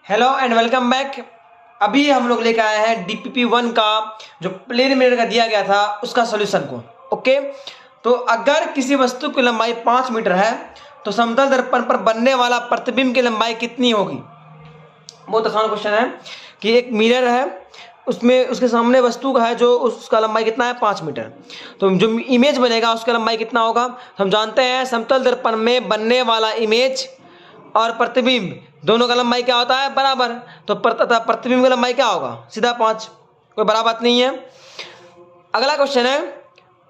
Hello and welcome back. अभी हम लोग लेकर आए हैं DPP1 का जो प्लेन मिरर का दिया गया था उसका सॉल्यूशन को। ओके, तो अगर किसी वस्तु की लंबाई 5 मीटर है तो समतल दर्पण पर बनने वाला प्रतिबिंब की लंबाई कितनी होगी। बहुत आसान क्वेश्चन है कि एक मिरर है, उसमें उसके सामने वस्तु का है जो उसका लंबाई कितना है 5 मीटर, तो जो इमेज बनेगा उसका लंबाई कितना होगा। हम जानते हैं समतल दर्पण में बनने वाला इमेज और प्रतिबिंब दोनों का लंबाई क्या होता है बराबर, तो प्रतिबिंब की लंबाई क्या होगा सीधा 5, कोई बड़ा बात नहीं है। अगला क्वेश्चन है,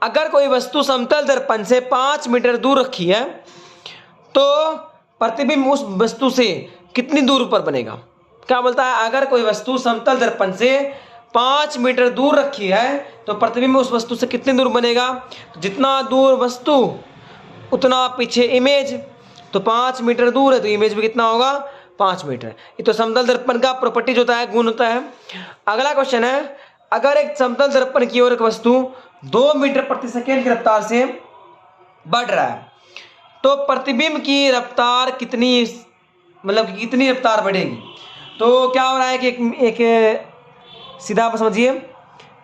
अगर कोई वस्तु समतल दर्पण से 5 मीटर दूर रखी है तो प्रतिबिंब उस वस्तु से कितनी दूर पर बनेगा। क्या बोलता है, अगर कोई वस्तु समतल दर्पण से 5 मीटर दूर रखी है तो प्रतिबिंब उस वस्तु से कितनी दूर बनेगा। जितना दूर वस्तु उतना पीछे इमेज, तो 5 मीटर दूर है तो इमेज भी कितना होगा 5 मीटर। ये तो समतल दर्पण का प्रॉपर्टीज होता है, गुण होता है। अगला क्वेश्चन है, अगर एक समतल दर्पण की ओर एक वस्तु 2 मीटर प्रति सेकेंड की रफ्तार से बढ़ रहा है तो प्रतिबिंब की रफ्तार कितनी, मतलब कितनी रफ्तार बढ़ेगी। तो क्या हो रहा है कि एक सीधा आप समझिए,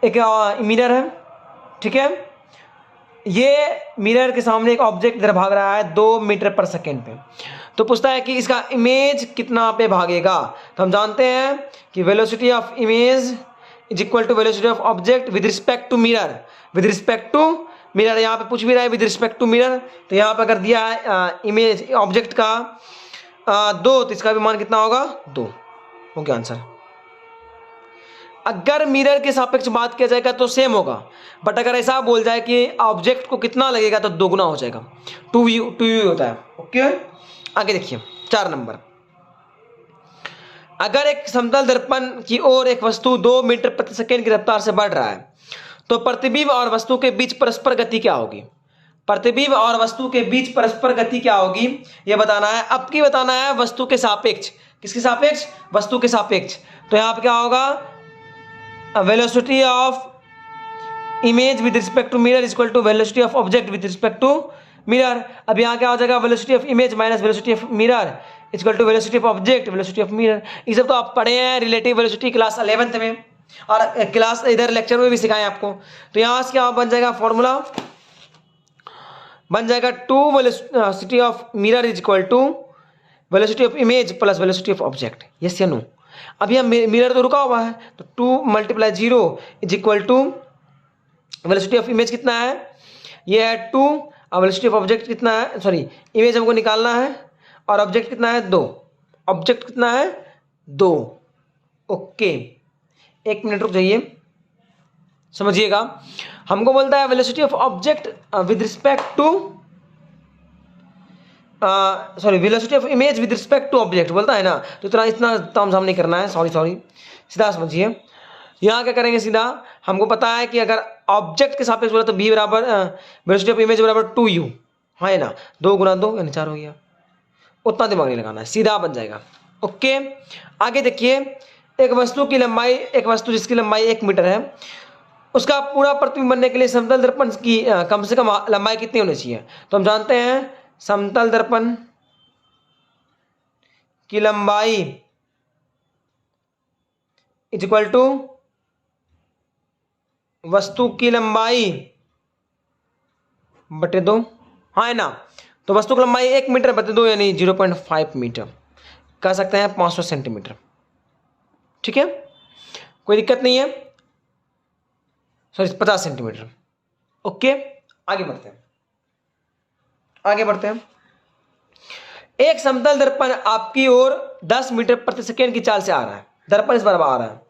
एक मिरर है, ठीक है, ये मिरर के सामने एक ऑब्जेक्ट इधर भाग रहा है 2 मीटर पर सेकेंड पे, तो पूछता है कि इसका इमेज कितना पे भागेगा। तो हम जानते हैं कि velocity of image is equal to velocity of object with respect to mirror. With respect to mirror यहाँ पे पूछ भी रहा है विद रिस्पेक्ट टू मिरर, तो यहाँ पे अगर दिया है इमेज ऑब्जेक्ट का 2 तो इसका भी मान कितना होगा 2, हो गया आंसर। अगर मिरर के सापेक्ष बात किया जाएगा तो सेम होगा, बट अगर ऐसा बोल जाए कि ऑब्जेक्ट को कितना लगेगा तो 2 गुना हो जाएगा, 2u होता है। ओके, आगे देखिए 4 नंबर, अगर एक समतल दर्पण की ओर एक वस्तु 2 मीटर प्रति सेकेंड की रफ्तार से बढ़ रहा है तो प्रतिबिंब और वस्तु के बीच परस्पर गति क्या होगी। प्रतिबिंब और वस्तु के बीच परस्पर गति क्या होगी यह बताना है। अब की बताना है वस्तु के सापेक्ष, किसके सापेक्ष, वस्तु के सापेक्ष। तो यहाँ पे क्या होगा, velocity of image with respect to mirror equal to velocity of object with respect to mirror. अब यहाँ क्या हो जाएगा, velocity of image minus velocity of mirror equal to velocity of object velocity of mirror. ये सब तो आप पढ़े हैं रिलेटिव वेलोसिटी क्लास 11th में, और क्लास इधर लेक्चर में भी सिखाएं आपको। तो यहाँ से क्या बन जाएगा, फॉर्मूला बन जाएगा 2 velocity of mirror is equal to velocity of image plus velocity of object. Yes या नो। अभी हम मिरर तो रुका हुआ है तो 2 × 0 is equal to velocity of image कितना है, ये है 2, और वेलोसिटी ऑफ ऑब्जेक्ट कितना है, सॉरी इमेज हमको निकालना है और ऑब्जेक्ट कितना है 2, ऑब्जेक्ट कितना है 2। ओके, 1 मिनट रुक जाइए समझिएगा। हमको बोलता है velocity of object with respect to sorry velocity of image with respect to object बोलता है ना, तो इतना तामझाम नहीं करना है, सॉरी सीधा समझिए। यहाँ क्या करेंगे, सीधा हमको पता है कि अगर ऑब्जेक्ट के सापेक्ष बोला तो b बराबर वेलोसिटी ऑफ इमेज बराबर 2u, हाँ है ना, 2 × 2 यानी 4 हो गया। उतना दिमाग नहीं लगाना है, सीधा बन जाएगा। ओके, आगे देखिए, एक वस्तु की लंबाई, एक वस्तु जिसकी लंबाई 1 मीटर है उसका पूरा प्रतिबिंब बनने के लिए समतल दर्पण की कम से कम लंबाई कितनी होनी चाहिए। तो हम जानते हैं समतल दर्पण की लंबाई इज इक्वल टू वस्तु की लंबाई बटे 2, हाँ है ना। तो वस्तु की लंबाई 1 मीटर बटे 2 यानी 0.5 मीटर, कह सकते हैं 500 सेंटीमीटर। ठीक है, कोई दिक्कत नहीं है, सॉरी 50 सेंटीमीटर। ओके, आगे बढ़ते हैं, आगे बढ़ते हैं। एक समतल दर्पण आपकी ओर 10 मीटर प्रति सेकेंड की चाल से आ रहा है, दर्पण इस बराबर आ रहा है,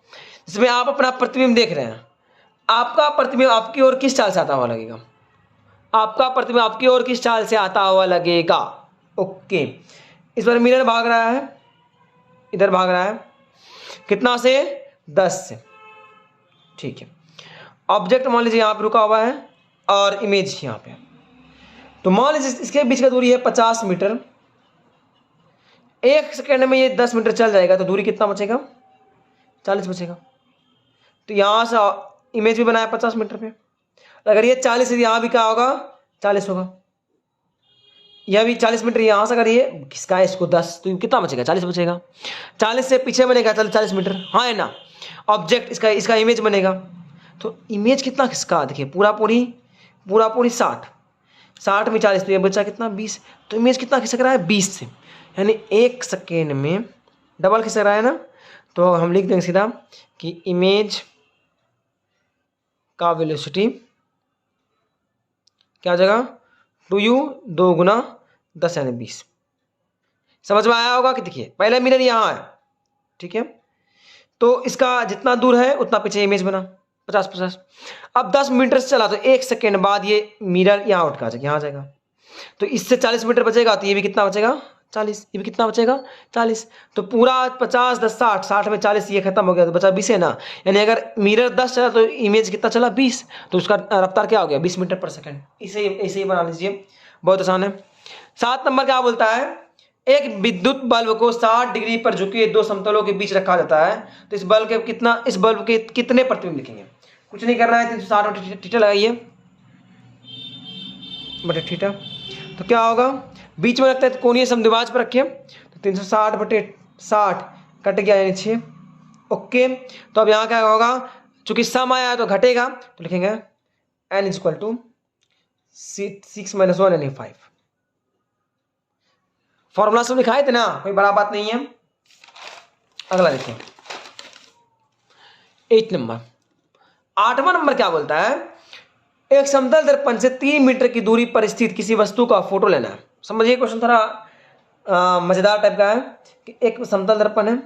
जिसमें आप अपना प्रतिबिंब देख रहे हैं। आपका प्रतिबिंब आपकी ओर किस चाल से आता हुआ लगेगा, आपका प्रतिबिंब आपकी ओर किस चाल से आता हुआ लगेगा। ओके, इस बार मिरर भाग रहा है, इधर भाग रहा है कितना से 10 से, ठीक है। ऑब्जेक्ट मान लीजिए यहाँ पे रुका हुआ है और इमेज यहाँ पे, तो मान लीजिए इसके बीच का दूरी है 50 मीटर। 1 सेकेंड में ये 10 मीटर चल जाएगा तो दूरी कितना बचेगा, 40 बचेगा। तो यहाँ से इमेज भी बनाया 50 मीटर पे, अगर ये 40 है यहाँ भी क्या होगा 40 होगा। यह भी 40 मीटर यहाँ से, अगर ये किसका है इसको 10, तो कितना बचेगा 40 बचेगा। 40 से पीछे बनेगा 40 मीटर, हाँ है ना। ऑब्जेक्ट इसका इमेज बनेगा, तो इमेज कितना किसका देखिए, पूरा पूरी 60 में 40, तो ये बचा कितना 20, तो इमेज कितना खिसक रहा है 20 से, यानी 1 सेकेंड में डबल खिसक रहा है ना। तो हम लिख देंगे सीधा कि इमेज का वेलोसिटी क्या हो जाएगा 2u 2 गुना 10 यानी 20। समझ में आया होगा कि देखिए पहला मिरर यहाँ है, ठीक है, तो इसका जितना दूर है उतना पीछे इमेज बना 50-50। अब 10 मीटर से चला तो 1 सेकेंड बाद ये मिरर यहाँ उठ के आ जाएगा, यहाँ आ जाएगा, तो इससे 40 मीटर बचेगा, तो ये भी कितना बचेगा 40, ये भी कितना बचेगा 40, तो पूरा 50 10 60 में 40 ये खत्म हो गया, तो बचा 20 है ना। यानी अगर मिरर 10 चला तो इमेज कितना चला 20, तो उसका रफ्तार क्या हो गया 20 मीटर पर सेकेंड। इसे ही बना लीजिए, बहुत आसान है। 7 नंबर क्या बोलता है, एक विद्युत बल्ब को 60 डिग्री पर झुके 2 समतलों के बीच रखा जाता है, तो इस बल्ब के कितने प्रतिबिंब लिखेंगे। कुछ नहीं करना है, 360 थीटा लगाइए बटे थीटा, तो क्या होगा बीच में रखते हैं तो कोणीय समद्विभाज पर रखिए, तो 360 बटे 60 कट गया यानी 6। ओके, तो अब यहाँ क्या होगा, चूंकि सम आया है तो घटेगा, तो लिखेंगे n इक्वल टू 6 - 1 यानी 5। फॉर्मूला सब लिखाए थे ना, कोई बड़ा बात नहीं है। अगला देखिए 8 नंबर। 8वां नंबर क्या बोलता है, एक समतल दर्पण से 3 मीटर की दूरी पर स्थित किसी वस्तु का फोटो लेना है। समझिए क्वेश्चन थोड़ा मजेदार टाइप का है कि एक समतल दर्पण है,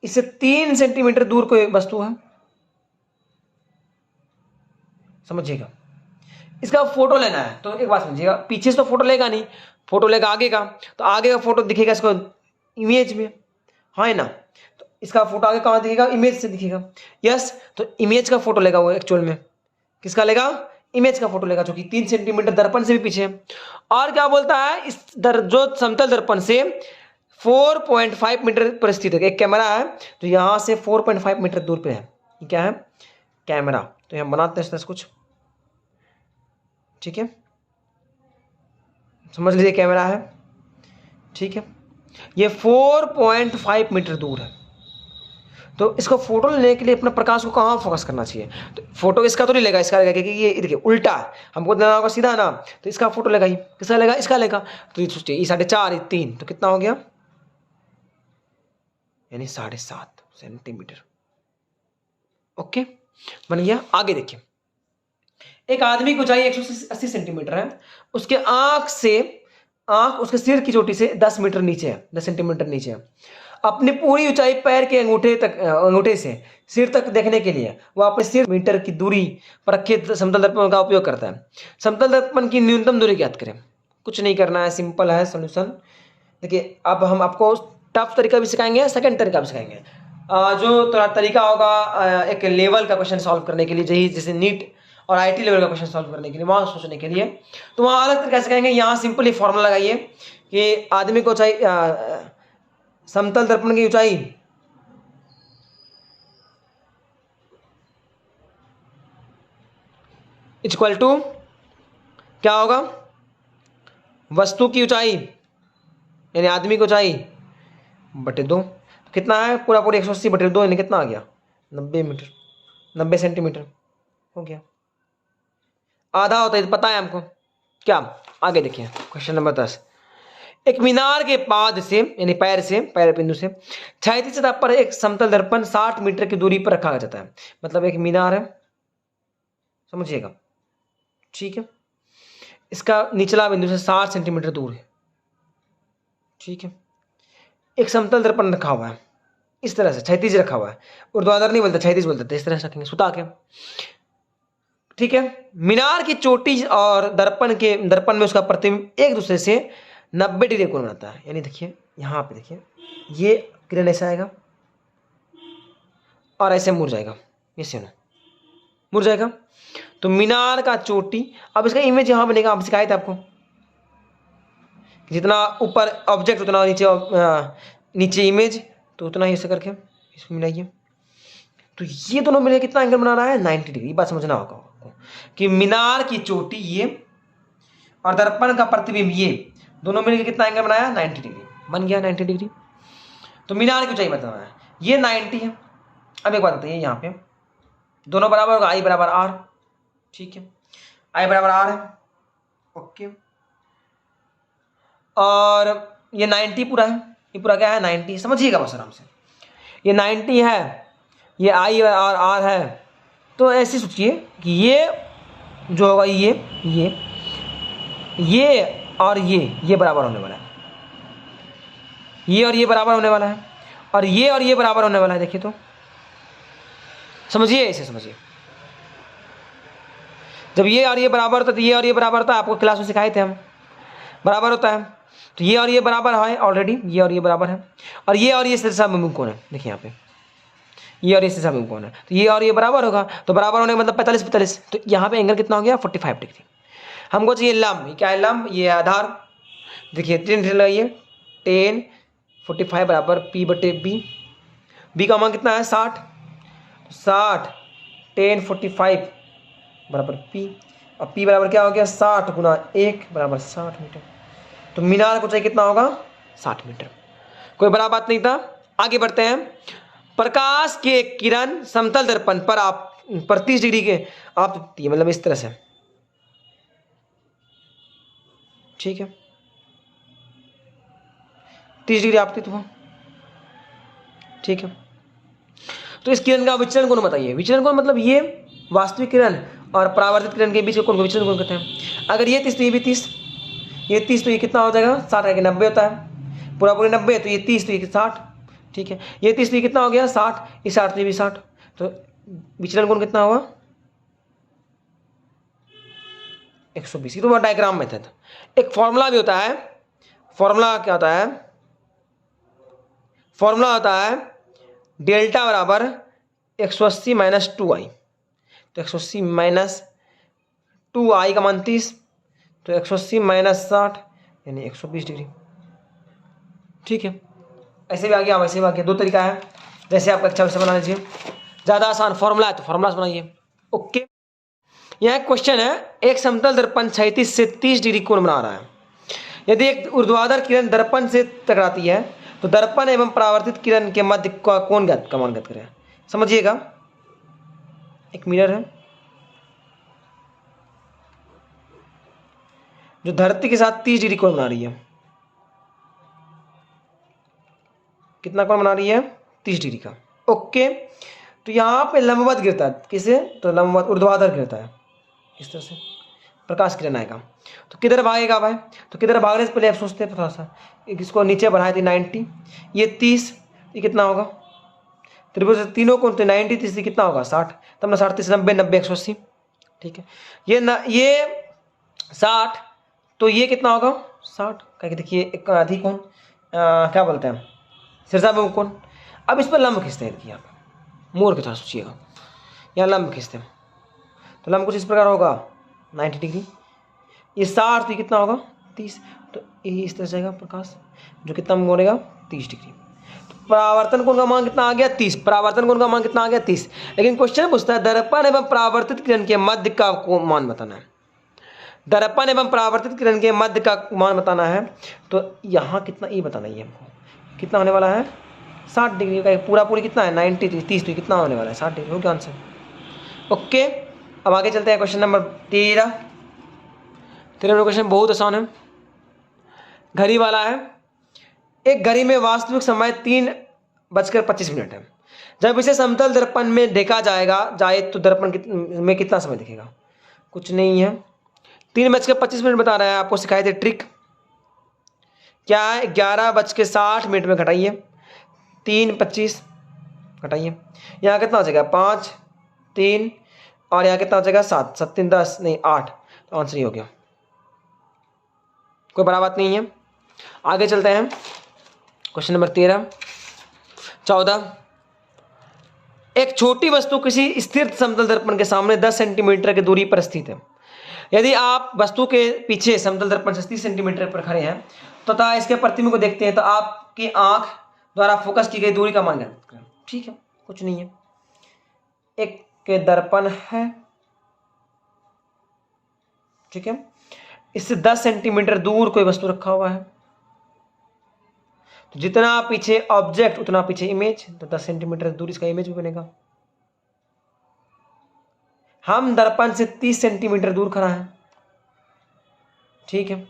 इससे 3 सेंटीमीटर दूर कोई वस्तु है, समझिएगा, इसका फोटो लेना है। तो एक बात समझिएगा, पीछे से तो फोटो लेगा नहीं, फोटो लेगा आगे का, तो आगे का फोटो दिखेगा इसको इमेज में, हाँ है ना, तो इसका फोटो आगे कहाँ दिखेगा, इमेज से दिखेगा। यस, तो इमेज का फोटो लेगा वो एक्चुअल में, किसका लेगा, इमेज का फोटो लेगा, जो कि 3 सेंटीमीटर दर्पण से भी पीछे है। और क्या बोलता है, इस जो समतल दर्पण से 4.5 मीटर पर स्थित है, एक कैमरा है जो यहाँ से 4.5 मीटर दूर पे है। ये क्या है, कैमरा। तो यहाँ बनाते हैं कुछ, ठीक है, समझ लीजिए कैमरा है, ठीक है, ये 4.5 मीटर दूर है, तो इसको फोटो लेने के लिए अपना प्रकाश को कहाँ फोकस करना चाहिए, तो फोटो इसका तो नहीं लेगा, इसका लेगा, क्योंकि ये देखिए उल्टा है, हमको देना होगा सीधा ना, तो इसका फोटो लेगा ही, किसका लेगा, इसका लेगा, तो ये सोचिए ये 4.5 ये 3, तो कितना हो गया, यानी 7.5 सेंटीमीटर। ओके, बन गया। आगे देखिए, एक आदमी की ऊंचाई 180 सेंटीमीटर है, उसके आंख उसके सिर की चोटी से 10 मीटर नीचे है, 10 सेंटीमीटर नीचे है। अपनी पूरी ऊंचाई पैर के अंगूठे से सिर तक देखने के लिए वह अपने सिर मीटर की दूरी पर रखे समतल दर्पण का उपयोग करता है। समतल दर्पण की न्यूनतम दूरी ज्ञात करें। कुछ नहीं करना है, सिंपल है सोल्यूशन। देखिए अब हम आपको टफ तरीका भी सिखाएंगे, सेकंड तरीका भी सिखाएंगे। जो थोड़ा तरीका होगा एक लेवल का क्वेश्चन सॉल्व करने के लिए, जैसे नीट और आईटी लेवल का क्वेश्चन सॉल्व करने के लिए, वहाँ सोचने के लिए, तो वहाँ अलग तरीके से कहेंगे। यहाँ सिंपली फॉर्मूला लगाइए कि आदमी को ऊंचाई, समतल दर्पण की ऊंचाई इक्वल टू क्या होगा, वस्तु की ऊंचाई यानी आदमी की ऊंचाई बटे 2। कितना है, पूरा 180 बटे 2 यानी कितना आ गया 90 मीटर, 90 सेंटीमीटर हो गया। आधा होता है पता है हमको क्या। आगे देखिए क्वेश्चन नंबर 10। एक मीनार के पाद से यानी पैर बिंदु से क्षैतिज सतह पर एक समतल दर्पण 60 मीटर की दूरी पर रखा जाता है। मतलब एक मीनार है, समझिएगा, ठीक है, इसका निचला बिंदु से 60 सेंटीमीटर दूर है, ठीक है। एक समतल दर्पण रखा हुआ है इस तरह से, क्षैतिज रखा हुआ है, ऊर्ध्वाधर नहीं बोलते, क्षैतिज बोलते, इस तरह से रखेंगे सुता के, ठीक है। मीनार की चोटी और दर्पण में उसका प्रतिबिंब एक दूसरे से 90 डिग्री कोण बनाता है। यानी देखिए यहाँ पे देखिए, ये किरण ऐसा आएगा और ऐसे मुड़ जाएगा, ऐसे ना मुड़ जाएगा। तो मीनार का चोटी, अब इसका इमेज यहाँ बनेगा, आप सिखाए थे आपको, जितना ऊपर ऑब्जेक्ट उतना नीचे इमेज, तो उतना ही ऐसे करके इसको मिलाइए। तो ये दोनों मिले कितना एंगल बना रहा है 90 डिग्री। बात समझना होगा, आपको कि मीनार की चोटी ये और दर्पण का प्रतिबिंब ये दोनों मिलकर कितना एंगल बनाया, 90 डिग्री बन गया, 90 डिग्री। तो मीनार की ऊंचाई बताना है, ये 90 है। अब एक बात बताइए, यहाँ पे दोनों बराबर होगा, आई बराबर आर, ठीक है, आई बराबर आर है, ओके। और ये 90 पूरा है, ये पूरा क्या है 90, समझिएगा बस आराम से, ये 90 है, ये आई और आर है। तो ऐसे सोचिए कि ये जो होगा ये और ये बराबर होने वाला है, ये और ये बराबर होने वाला है, और ये बराबर होने वाला है। देखिए तो समझिए, ऐसे समझिए, जब ये और ये बराबर होता है तो ये और ये बराबर होता है, आपको क्लास में सिखाए थे हम, बराबर होता है। तो ये और ये बराबर है ऑलरेडी, ये और ये बराबर है, और ये दिशाभिमुख कोण है। देखिए यहाँ पे ये और ये दिशाभिमुख कोण है, तो ये और ये बराबर होगा, तो बराबर होने का मतलब 45, तो यहाँ पे एंगल कितना हो गया 45 डिग्री। हमको चाहिए लंब, क्या है लंब, ये आधार। देखिए 10 लगाइए, 10 45 बराबर P/B, बी का मान कितना है 60, 60 10 45 बराबर P, और P बराबर क्या हो गया 60 गुना 1 बराबर 60 मीटर। तो मीनार को चाहिए कितना होगा 60 मीटर। कोई बड़ा बात नहीं था, आगे बढ़ते हैं। प्रकाश के किरण समतल दर्पण पर आप 30 डिग्री के आप, मतलब इस तरह से, ठीक है, 30 डिग्री आपतित हुआ, ठीक है। तो इस किरण का विचलन कोण बताइए। विचलन कोण मतलब ये वास्तविक किरण और परावर्तित किरण के बीच का कोण को विचलन कोण कहते हैं। अगर ये 30 तो ये भी 30, ये 30 तो ये कितना हो जाएगा 60 है, 90 होता है, पूरा 90, तो ये 30 तो ये 60, ठीक है। ये 30 तो ये कितना हो गया 60, ये 60 तो ये भी 60, तो विचलन कोण कितना हुआ 120। तो डायग्राम मेथड, एक फॉर्मूला भी होता है। फॉर्मूला क्या होता है, फॉर्मूला होता है डेल्टा बराबर 180 माइनस 2i। तो 180 माइनस 2i का मान 30, तो 180 माइनस 60 यानी 120 डिग्री, ठीक है। ऐसे भी आ गया, वैसे भी आ गया, दो तरीका है, जैसे आप अच्छा वैसे बना लीजिए। ज़्यादा आसान फॉर्मूला है तो फॉर्मूला से बनाइए, ओके। यह एक क्वेश्चन है, एक समतल दर्पण 36 से 30 डिग्री कोण बना रहा है। यदि एक ऊर्ध्वाधर किरण दर्पण से टकराती है तो दर्पण एवं परावर्तित किरण के मध्य का कोण का मान ज्ञात करें। समझिएगा, एक मिरर है जो धरती के साथ 30 डिग्री कोण बना रही है। कितना कोण बना रही है 30 डिग्री का, ओके। तो यहाँ पे लंबवत गिरता है, किसे, तो लंबवत ऊर्ध्वाधर गिरता है, इस तरह से प्रकाश किरण आएगा। तो किधर भागेगा भाई, तो किधर भागने से पहले आप सोचते हैं थोड़ा सा, इसको नीचे बढ़ाए थे 90, ये 30, ये कितना होगा, त्रिभुज से तीनों कोण थे 90 30 कितना होगा 60, तब ना 60 30 90 90 180, ठीक है। ये 60, तो ये कितना होगा 60, क्या देखिए एक अधिक कोण क्या बोलते हैं शीर्षाभिमुख कोण। अब इस पर लंब खींचते हैं, देखिए आप मोड़ के थोड़ा सोचिएगा, यहाँ लंब खींचते हैं, तो लंब कुछ इस प्रकार होगा 90 डिग्री। ये 60 तो कितना होगा 30, तो ये इस तरह जाएगा प्रकाश, जो कितना मोड़ेगा 30 डिग्री। तो परावर्तन कोण का मान कितना आ गया 30, परावर्तन कोण का मान कितना आ गया 30। लेकिन क्वेश्चन पूछता है दर्पण एवं परावर्तित किरण के मध्य का मान बताना है। दर्पण एवं परावर्तित किरण के मध्य का मान बताना है, तो यहाँ कितना ये बताना है हमको, कितना होने वाला है 60 डिग्री का, पूरा पूरी कितना है 90 30, तो कितना होने वाला है 60 डिग्री, हो गया आंसर, ओके। अब आगे चलते हैं क्वेश्चन नंबर 13। 13 क्वेश्चन बहुत आसान है, घड़ी वाला है। एक घड़ी में वास्तविक समय 3:25 है। जब इसे समतल दर्पण में देखा जाए तो दर्पण में कितना समय दिखेगा, कुछ नहीं है, 3:25 बता रहा है। आपको सिखाए थे ट्रिक, क्या है 11:60 में घटाइए 3:25 घटाइए, यहाँ कितना हो जाएगा 5 3, और यहाँ कितना हो जाएगा 7 7 3 10 नहीं 8, तो आंसर ही हो गया, कोई बड़ा बात नहीं है। आगे चलते हैं क्वेश्चन नंबर 14। एक छोटी वस्तु किसी स्थिर समतल दर्पण के सामने 10 सेंटीमीटर की दूरी पर स्थित है। यदि आप वस्तु के पीछे समतल दर्पण से 30 सेंटीमीटर पर खड़े हैं तथा इसके प्रतिबिंब को देखते हैं, तो आपकी आंख द्वारा फोकस की गई दूरी का मान ज्ञात करें, ठीक है, कुछ नहीं है। एक दर्पण है, ठीक है। इससे 10 सेंटीमीटर दूर कोई वस्तु रखा हुआ है, तो जितना पीछे ऑब्जेक्ट उतना पीछे इमेज, तो 10 सेंटीमीटर दूर इसका इमेज भी बनेगा। हम दर्पण से 30 सेंटीमीटर दूर खड़ा है, ठीक है,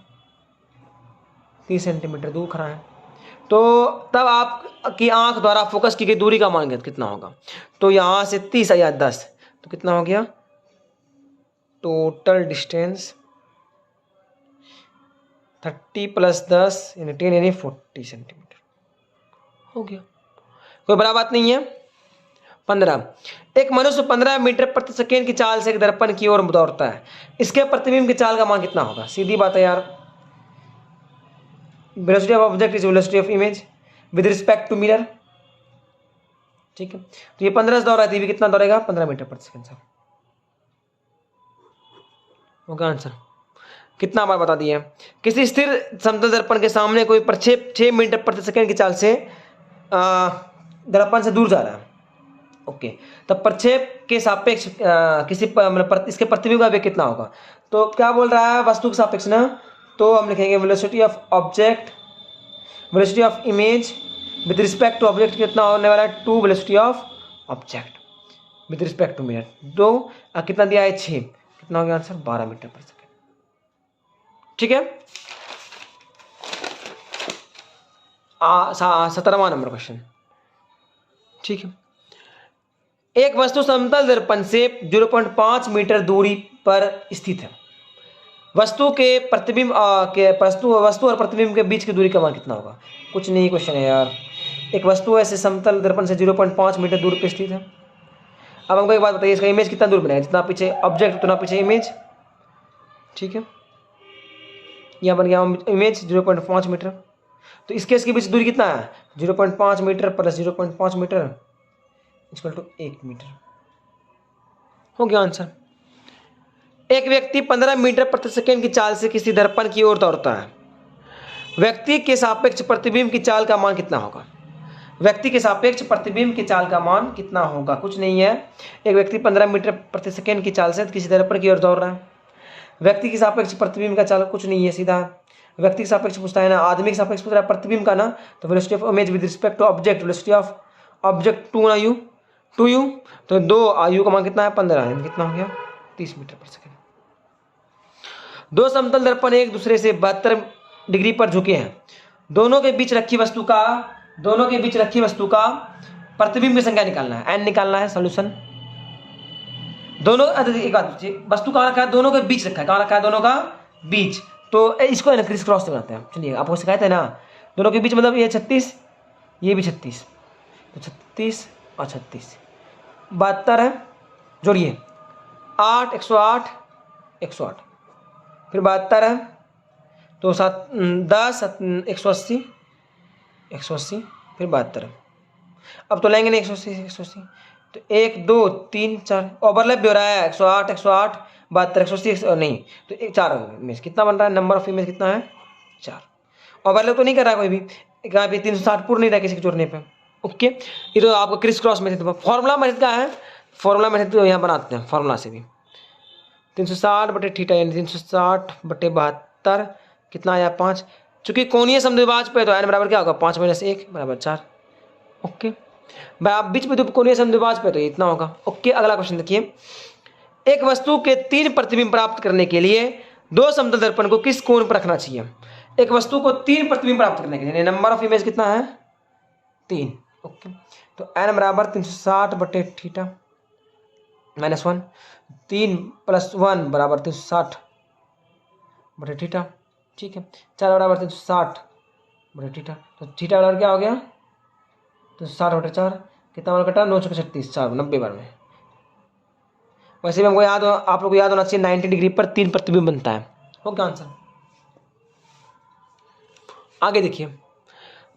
30 सेंटीमीटर दूर खड़ा है, तो तब आपकी आंख द्वारा फोकस की गई दूरी का मान कितना होगा? तो यहां से 30 या 10, तो कितना हो गया? टोटल डिस्टेंस 30 + 10 यानी 10 यानी 40 सेंटीमीटर हो गया। कोई बड़ा बात नहीं है। 15, एक मनुष्य 15 मीटर प्रति सेकेंड की चाल से एक दर्पण की ओर दौड़ता है, इसके प्रतिबिंब की चाल का मान कितना होगा? सीधी बात है यार, velocity of object is velocity of image with respect to mirror, ठीक है। तो ये 15 से दौड़ रहा है, भी कितना दौड़ेगा? 15 मीटर प्रति सेकेंड सर, होगा आंसर। कितना बार बता दिया? किसी स्थिर समतल दर्पण के सामने कोई प्रक्षेप 6 मीटर प्रति सेकेंड की चाल से दर्पण से दूर जा रहा है, ओके, तब प्रक्षेप के सापेक्ष किसी मतलब इसके प्रतिबिंब का वेग कितना होगा? तो क्या बोल रहा है? वस्तु के सापेक्ष ना, तो हम लिखेंगे velocity of object, velocity of image with respect to object कितना होने वाला है? 2 velocity of object with respect to mirror. 2 कितना दिया है? 6, कितना हो गया आंसर? 12 मीटर प्रति सेकेंड, ठीक है। 17वां नंबर क्वेश्चन, ठीक है। एक वस्तु समतल दर्पण से 0.5 मीटर दूरी पर स्थित है, वस्तु के प्रतिबिंब वस्तु और प्रतिबिंब के बीच की दूरी का मान कितना होगा? कुछ नहीं क्वेश्चन है यार। एक वस्तु ऐसे समतल दर्पण से 0.5 मीटर दूर पर स्थित है। अब हमको एक बात बताइए, इसका इमेज कितना दूर बनेगा? जितना पीछे ऑब्जेक्ट उतना पीछे इमेज, ठीक है। यहाँ बन गया इमेज 0.5 मीटर, तो इसके इसके बीच दूरी कितना है? 0.5 metre plus 0.5 metre equal to 1 metre, हो गया आंसर। एक व्यक्ति 15 मीटर प्रति सेकेंड की चाल से किसी दर्पण की ओर दौड़ता है, व्यक्ति के सापेक्ष प्रतिबिंब की चाल का मान कितना होगा? व्यक्ति के सापेक्ष प्रतिबिंब की चाल का मान कितना होगा? कुछ नहीं है। एक व्यक्ति 15 मीटर प्रति सेकेंड की चाल से किसी दर्पण की ओर दौड़ रहा है, व्यक्ति के सापेक्ष प्रतिबिंब का चाल कुछ नहीं है, सीधा व्यक्ति के सापेक्ष पूछता है ना, आदमी के सापेक्ष पूछ रहा है प्रतिबिंब का ना, तो velocity of image with respect to object, velocity of object 2u, तो 2 आयु का मान कितना है? 15, कितना हो गया? 30 मीटर प्रति सेकेंड। दो समतल दर्पण एक दूसरे से 72 डिग्री पर झुके हैं, दोनों के बीच रखी वस्तु का प्रतिबिंब की संख्या निकालना है, n निकालना है। सॉल्यूशन, दोनों एक बात, वस्तु कहाँ रखा है? दोनों के बीच रखा है। कहाँ रखा है? दोनों का बीच, तो इसको क्रिस क्रॉस बनाते हैं। चलिए, आपको सिखाए थे ना, दोनों के बीच मतलब ये 36, ये भी 36, तो 36 और 36 72 है, जोड़िए 8 108 108, फिर 72 है, तो 10 180 180, फिर 72। अब तो लेंगे नहीं 180, तो 1 2 3 4 ओवरलैप भी हो रहा है। 108 108 72 180 नहीं, तो 4 इमेज कितना बन रहा है? नंबर ऑफ इमेज कितना है? 4। ओवरलैप तो नहीं कर रहा कोई भी, कहाँ पे 360 पूर्ण नहीं रहा किसी के जोड़ने पे, ओके। ये तो आपको criss cross method, formula method का है, फॉर्मूला मेथड तो यहाँ बनाते हैं फॉर्मूला से भी। 360/θ यानी 360/72 कितना आया? 5। चूंकि कोणीय समद्विभाजक पे तो n बराबर क्या होगा? 5 - 1 = 4, ओके। आप बीच में तो कोणीय समद्विभाजक पे तो इतना होगा, ओके। अगला क्वेश्चन देखिए, एक वस्तु के 3 प्रतिबिंब प्राप्त करने के लिए दो समतल दर्पण को किस कोण पर रखना चाहिए? एक वस्तु को 3 प्रतिबिंब प्राप्त करने के लिए नंबर ऑफ इमेज कितना है? 3, ओके। तो n बराबर 360/θ -1, 3 + 1 बराबर 360/θ, ठीक है। 4 बराबर 360/θ, तो थीटा बराबर क्या हो गया? तो 60/4, कितना बार कटा? 9 × 36, 4 90 बार में। वैसे भी हमको याद हो, आप लोग को याद होना चाहिए 90 डिग्री पर 3 प्रतिबिंब बनता है, हो क्या आंसर? आगे देखिए,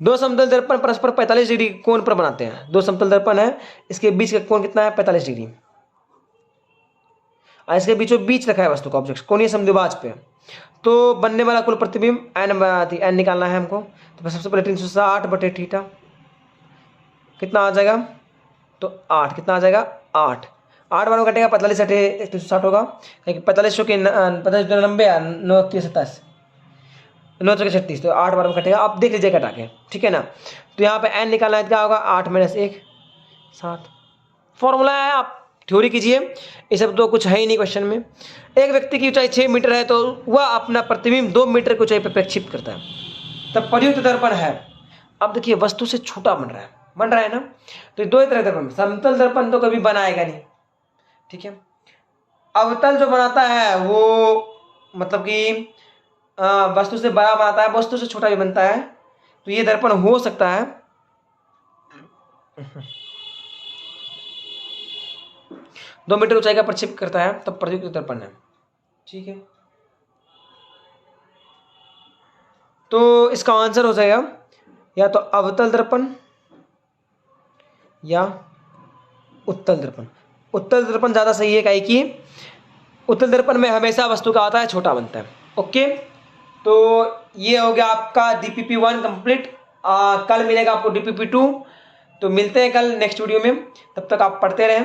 दो समतल दर्पण परस्पर 45 डिग्री कोण पर बनाते हैं। दो समतल दर्पण है, इसके बीच का कोण कितना है? 45 डिग्री। इसके बीचों बीच रखा है वस्तु का ऑब्जेक्ट कोणीय समद्विभाजक पे, तो बनने वाला कुल प्रतिबिंब n निकालना है हमको। तो सबसे पहले 360/θ कितना आ जाएगा? तो 8, कितना आ जाएगा? 8। 8 बार में कटेगा 45 अठे 160 होगा, 45 के 90 9 27 9 36, तो 8 बार में कटेगा। आप देख लीजिए कटा के, ठीक है ना। तो यहाँ पे n निकालना है, क्या होगा 8 - 1 7। फॉर्मूला है, आप थ्योरी कीजिए, ये सब तो कुछ है ही नहीं क्वेश्चन में। एक व्यक्ति की ऊंचाई 6 मीटर है तो वह अपना प्रतिबिंब 2 मीटर की ऊंचाई पर प्रक्षेपित करता है, तब प्रयुक्त दर्पण है। अब देखिए वस्तु से छोटा बन रहा है ना। तो दो तरह दर्पण, समतल दर्पण तो कभी बनाएगा नहीं, ठीक है। अवतल जो बनाता है वो मतलब कि वस्तु से बड़ा बनाता है, वस्तु से छोटा भी बनता है। तो ये दर्पण हो सकता है। 2 मीटर ऊंचाई का प्रक्षेप करता है, तब प्रयुक्त दर्पण है, ठीक है। तो इसका आंसर हो जाएगा या तो अवतल दर्पण या उत्तल दर्पण। उत्तल दर्पण ज्यादा सही है, काहे कि उत्तल दर्पण में हमेशा वस्तु का आता है छोटा बनता है। ओके, तो ये हो गया आपका DPP1 कंप्लीट। कल मिलेगा आपको DPP2। तो मिलते हैं कल नेक्स्ट वीडियो में, तब तक आप पढ़ते रहें।